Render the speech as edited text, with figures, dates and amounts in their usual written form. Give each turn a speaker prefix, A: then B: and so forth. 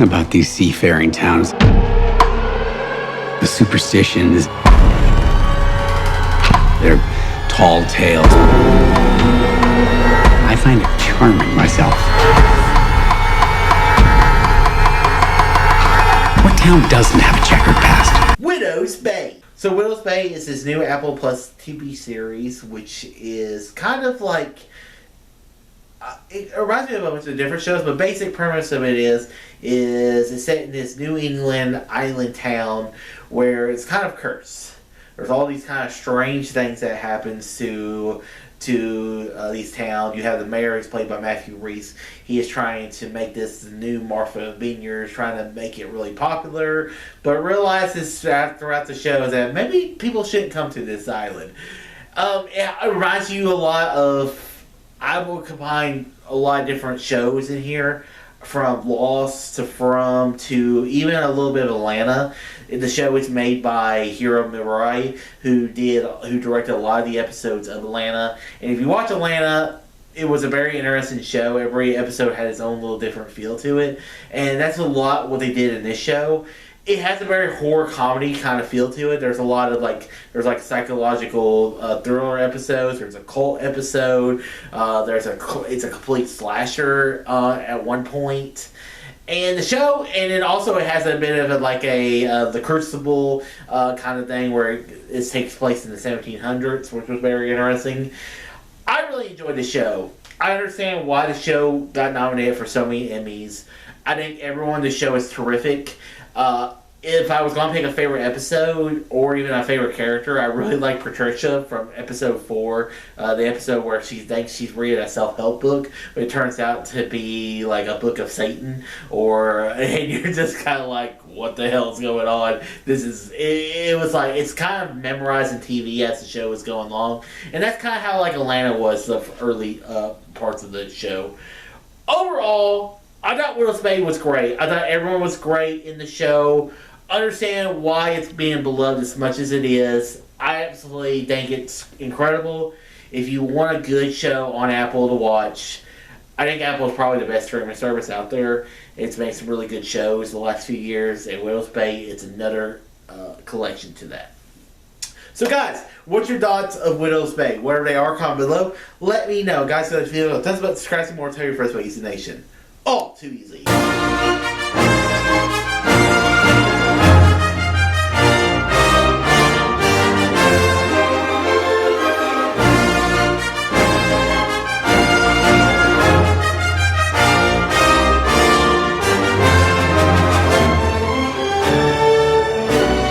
A: about these seafaring towns. The superstitions, their tall tales. I find it charming myself. What town doesn't have a checkered past?
B: Widow's Bay. So Widow's Bay is this new Apple Plus TV series, which is kind of like... it reminds me of a bunch of different shows, but basic premise of it is it's set in this New England island town where it's kind of cursed. There's all these kind of strange things that happens to these towns. You have the mayor, who's played by Matthew Rhys. He is trying to make this new Martha Vineyard, trying to make it really popular, but realizes throughout the show that maybe people shouldn't come to this island. It reminds you a lot of... I will combine a lot of different shows in here, from Lost to even a little bit of Atlanta. The show is made by Hiro Murai, who directed a lot of the episodes of Atlanta. And if you watch Atlanta, it was a very interesting show. Every episode had its own little different feel to it, and that's a lot what they did in this show. It has a very horror comedy kind of feel to it. There's a lot of there's psychological thriller episodes. There's a cult episode. It's a complete slasher at one point. And the show, and it has a bit of the Crucible kind of thing where it takes place in the 1700s, which was very interesting. I really enjoyed the show. I understand why the show got nominated for so many Emmys. I think everyone in the show is terrific. If I was going to pick a favorite episode or even a favorite character, I really like Patricia from episode 4, the episode where she thinks she's reading a self-help book, but it turns out to be like a book of Satan, and you're just kind of like, what the hell's going on? It's kind of memorizing TV as the show was going along, and that's kind of how Atlanta was the early parts of the show. Overall, I thought Widow's Bay was great. I thought everyone was great in the show. Understand why it's being beloved as much as it is. I absolutely think it's incredible. If you want a good show on Apple to watch, I think Apple is probably the best streaming service out there. It's made some really good shows the last few years, and Widow's Bay is another collection to that. So guys, what's your thoughts of Widow's Bay? Whatever they are, comment below. Let me know. Guys, if you know, tons about subscribing more, tell your friends about Easy Nation. All too easy.